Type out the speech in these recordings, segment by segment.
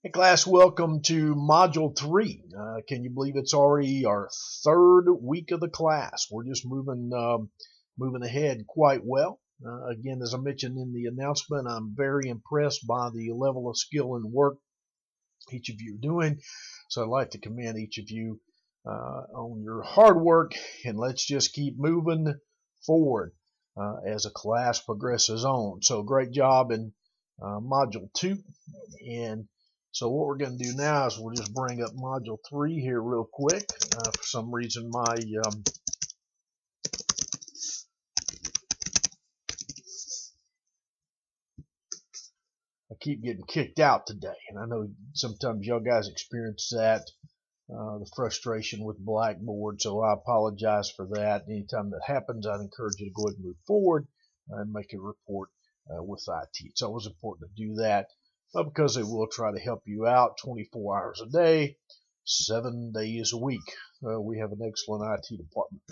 Hey class, welcome to Module 3. Can you believe it's already our third week of the class? We're just moving ahead quite well. Again, as I mentioned in the announcement, I'm very impressed by the level of skill and work each of you are doing. So I'd like to commend each of you on your hard work, and let's just keep moving forward as a class progresses on. So great job in Module 2. And so what we're going to do now is we'll just bring up Module 3 here real quick. For some reason I keep getting kicked out today, and I know sometimes y'all guys experience that, the frustration with Blackboard, so I apologize for that. Anytime that happens, I'd encourage you to go ahead and move forward and make a report with IT. It's always important to do that because they will try to help you out 24 hours a day, 7 days a week. We have an excellent IT department.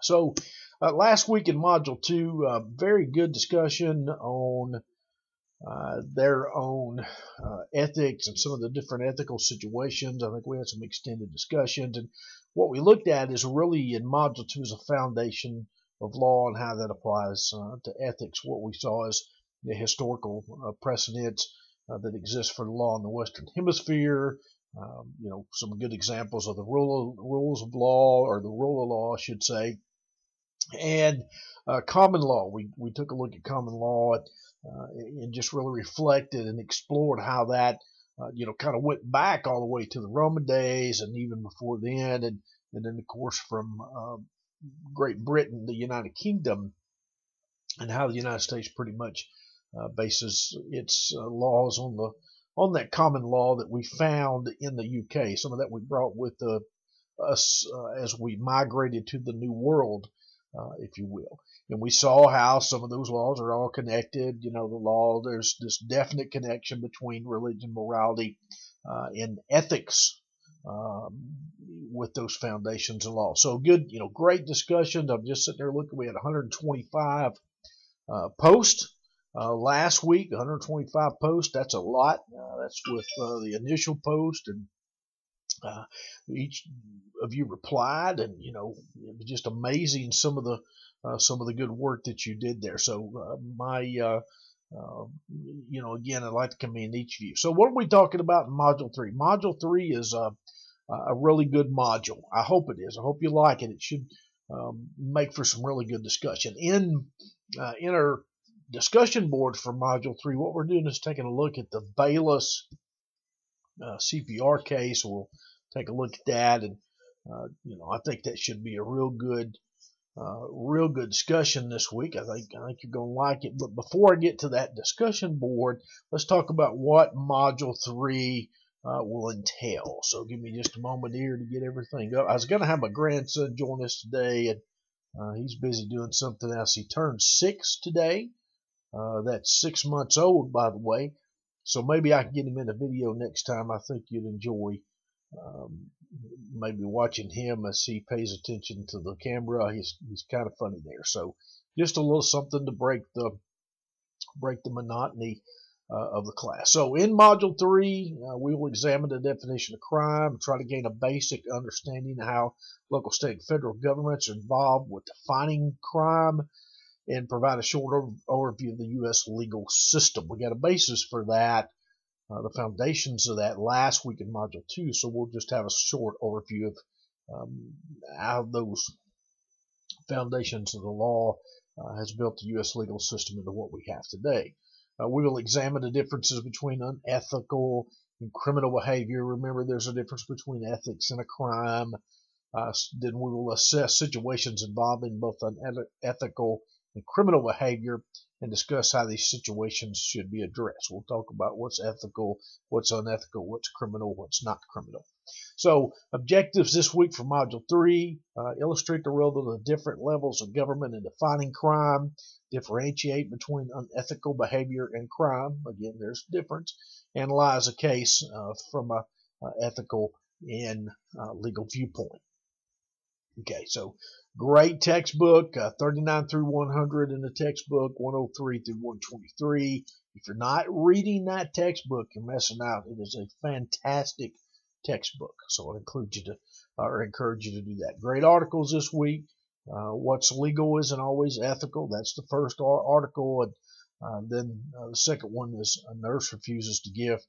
So last week in Module 2, very good discussion on their own ethics and some of the different ethical situations. I think we had some extended discussions, and what we looked at is really in Module 2 is a foundation of law and how that applies to ethics. What we saw is the historical precedents that exist for the law in the Western Hemisphere. Some good examples of the rules of law, or the rule of law, I should say, and common law. We took a look at common law and just really reflected and explored how that kind of went back all the way to the Roman days and even before then, and then of course from Great Britain, the United Kingdom, and how the United States pretty much bases its laws on that common law that we found in the UK. Some of that we brought with us as we migrated to the New World, if you will. And we saw how some of those laws are all connected. The law, there's this definite connection between religion, morality, and ethics with those foundations of law. So good, great discussions. I'm just sitting there looking. We had 125 posts last week. 125 posts. That's a lot. That's with the initial post, and each of you replied, and it was just amazing some of the good work that you did there. So again, I'd like to commend each of you. So what are we talking about in Module 3? Module 3 is a really good module. I hope it is. I hope you like it. It should make for some really good discussion. In our discussion board for Module 3, what we're doing is taking a look at the Bayless CPR case. We'll take a look at that, and I think that should be a real good discussion this week. I think you're going to like it. But before I get to that discussion board, let's talk about what Module 3 will entail. So give me just a moment here to get everything up. I was going to have my grandson join us today, and he's busy doing something else. He turned 6 today. That's 6 months old, by the way. So maybe I can get him in a video next time. I think you'd enjoy maybe watching him as he pays attention to the camera. He's kind of funny there. So just a little something to break the monotony of the class. So in Module 3, we will examine the definition of crime, try to gain a basic understanding of how local, state, and federal governments are involved with defining crime, and provide a short overview of the U.S. legal system. We got a basis for that, the foundations of that last week in Module 2, so we'll just have a short overview of how those foundations of the law has built the U.S. legal system into what we have today. We will examine the differences between unethical and criminal behavior. Remember, there's a difference between ethics and a crime. Then we will assess situations involving both unethical and criminal behavior and discuss how these situations should be addressed. We'll talk about what's ethical, what's unethical, what's criminal, what's not criminal. So objectives this week for Module 3, illustrate the role of the different levels of government in defining crime, differentiate between unethical behavior and crime. Again, there's a difference. Analyze a case from a ethical and legal viewpoint. Okay, so great textbook, 39 through 100 in the textbook, 103 through 123. If you're not reading that textbook, you're missing out. It is a fantastic textbook. So I encourage you to do that. Great articles this week. What's legal isn't always ethical. That's the first article. And then the second one is a nurse refuses to give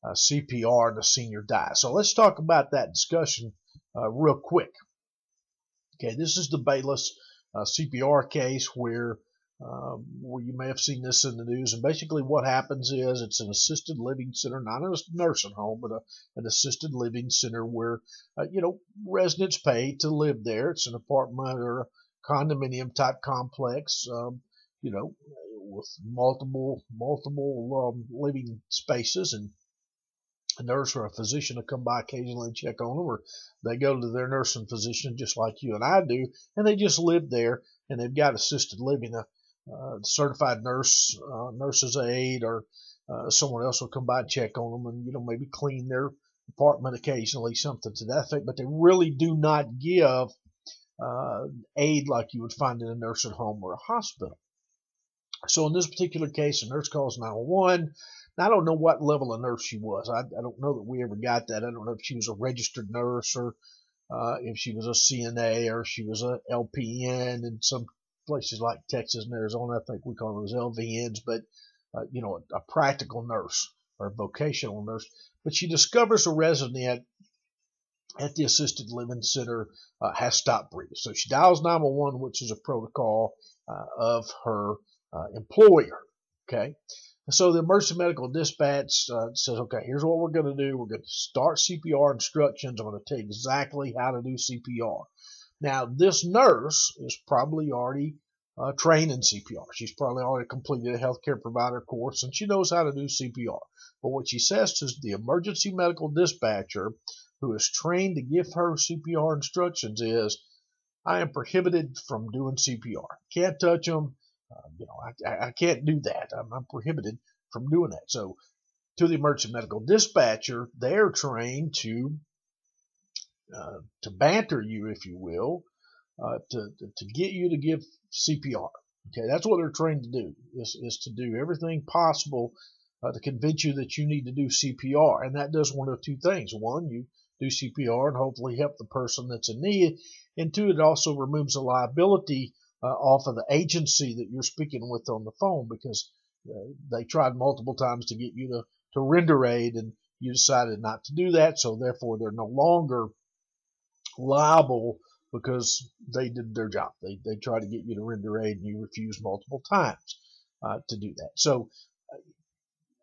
CPR and a senior dies. So let's talk about that discussion real quick. Okay, this is the Bayless CPR case where you may have seen this in the news. And basically what happens is it's an assisted living center, not a nursing home, but an assisted living center where, residents pay to live there. It's an apartment or a condominium type complex, with multiple living spaces, and a nurse or a physician will come by occasionally and check on them, or they go to their nursing physician just like you and I do, and they just live there, and they've got assisted living. Certified nurse's aide, or someone else will come by and check on them, and maybe clean their apartment occasionally, something to that effect. But they really do not give aid like you would find in a nursing home or a hospital. So in this particular case, a nurse calls 911. Now, I don't know what level of nurse she was. I don't know that we ever got that. I don't know if she was a registered nurse, or if she was a CNA, or if she was a LPN. In some places like Texas and Arizona, I think we call those LVNs, but a practical nurse or a vocational nurse. But she discovers a resident at the assisted living center has stopped breathing. So she dials 911, which is a protocol of her employer. Okay. So the emergency medical dispatch says, okay, here's what we're going to do. We're going to start CPR instructions. I'm going to tell you exactly how to do CPR. Now, this nurse is probably already trained in CPR. She's probably already completed a healthcare provider course, and she knows how to do CPR. But what she says to the emergency medical dispatcher, who is trained to give her CPR instructions, is, I am prohibited from doing CPR. Can't touch them. I can't do that. I'm prohibited from doing that. So to the emergency medical dispatcher, they're trained to banter you, if you will, to get you to give CPR. Okay, that's what they're trained to do, is to do everything possible to convince you that you need to do CPR. And that does one of two things. One, you do CPR and hopefully help the person that's in need. And two, it also removes the liability off of the agency that you're speaking with on the phone, because they tried multiple times to get you to render aid, and you decided not to do that. So therefore, they're no longer liable because they did their job. They tried to get you to render aid, and you refused multiple times to do that. So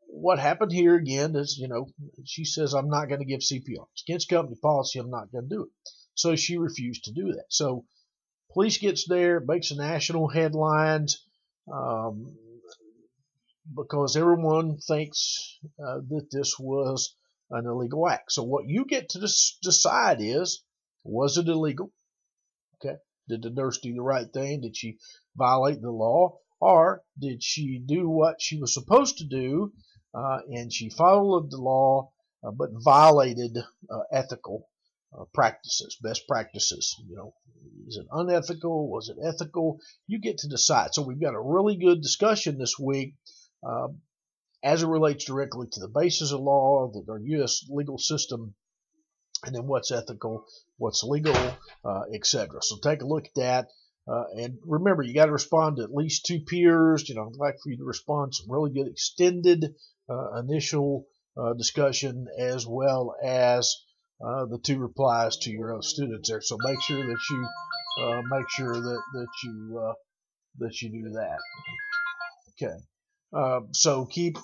what happened here again is, she says, I'm not going to give CPR. It's against company policy. I'm not going to do it. So she refused to do that. So police gets there, makes a national headlines, because everyone thinks that this was an illegal act. So what you get to decide is, was it illegal? Okay. Did the nurse do the right thing? Did she violate the law? Or did she do what she was supposed to do, and she followed the law, but violated ethical practices, best practices? Is it unethical? Was it ethical? You get to decide. So we've got a really good discussion this week as it relates directly to the basis of law, our U.S. legal system, and then what's ethical, what's legal, etc. So take a look at that. And remember, you got to respond to at least 2 peers. I'd like for you to respond some really good extended initial discussion, as well as the 2 replies to your own students there. So make sure that you that you do that. Okay. So keep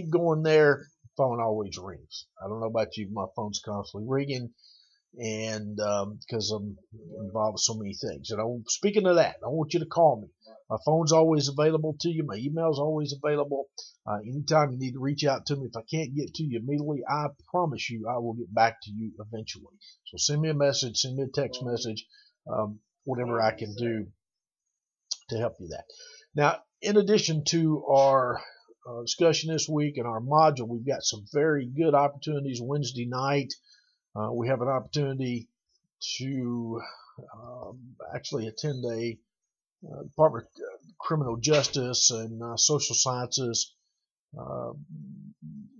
going there. Phone always rings. I don't know about you, my phone's constantly ringing, and because I'm involved with so many things. And speaking of that, I want you to call me. My phone's always available to you. My email's always available. Anytime you need to reach out to me, if I can't get to you immediately, I promise you I will get back to you eventually. So send me a message, send me a text message, whatever I can do to help you that. Now, in addition to our discussion this week and our module, we've got some very good opportunities Wednesday night. We have an opportunity to actually attend a Department of Criminal Justice and Social Sciences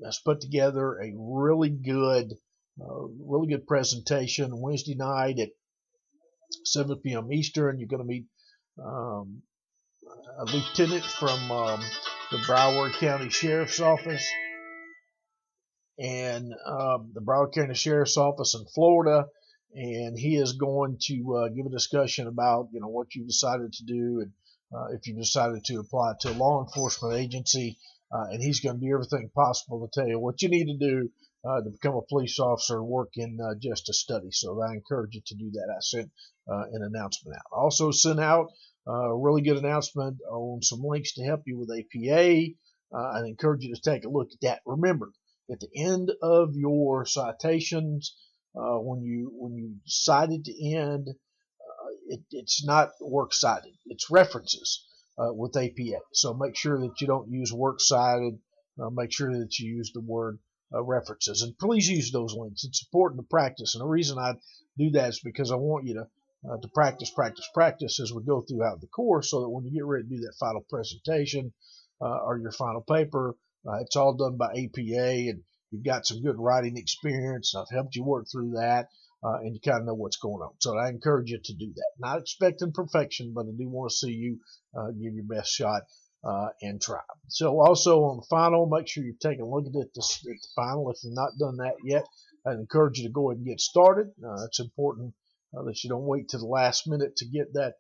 has put together a really good presentation Wednesday night at 7 p.m. Eastern. You're going to meet um, a lieutenant from the Broward County Sheriff's Office and the Broward County Sheriff's Office in Florida, and he is going to give a discussion about what you decided to do and if you decided to apply to a law enforcement agency, and he's going to do everything possible to tell you what you need to do to become a police officer and work in justice studies. So I encourage you to do that. I sent an announcement out. I also sent out a really good announcement on some links to help you with APA. I encourage you to take a look at that. Remember, at the end of your citations, when you cite at the end, it's not works cited, it's references with APA. So make sure that you don't use works cited. Make sure that you use the word references, and please use those links. It's important to practice, and the reason I do that is because I want you to practice as we go throughout the course, so that when you get ready to do that final presentation or your final paper, it's all done by APA, and you've got some good writing experience. I've helped you work through that, and you kind of know what's going on. So I encourage you to do that. Not expecting perfection, but I do want to see you give your best shot and try. So also on the final, make sure you take a look at the final. If you've not done that yet, I encourage you to go ahead and get started. It's important that you don't wait to the last minute to get that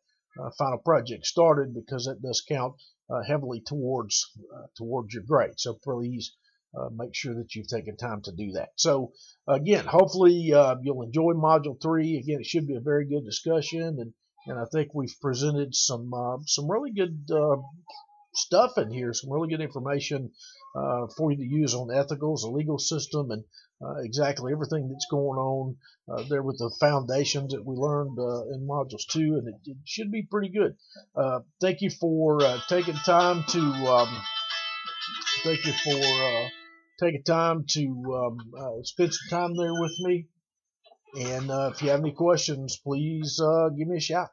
final project started, because that does count heavily towards your grade. So please make sure that you've taken time to do that. So again, hopefully you'll enjoy Module 3. Again, it should be a very good discussion, and I think we've presented some really good stuff in here, some really good information for you to use on ethicals, the legal system, and exactly everything that's going on there with the foundations that we learned in modules 2, and it should be pretty good. Thank you for taking time to spend some time there with me. And if you have any questions, please give me a shout.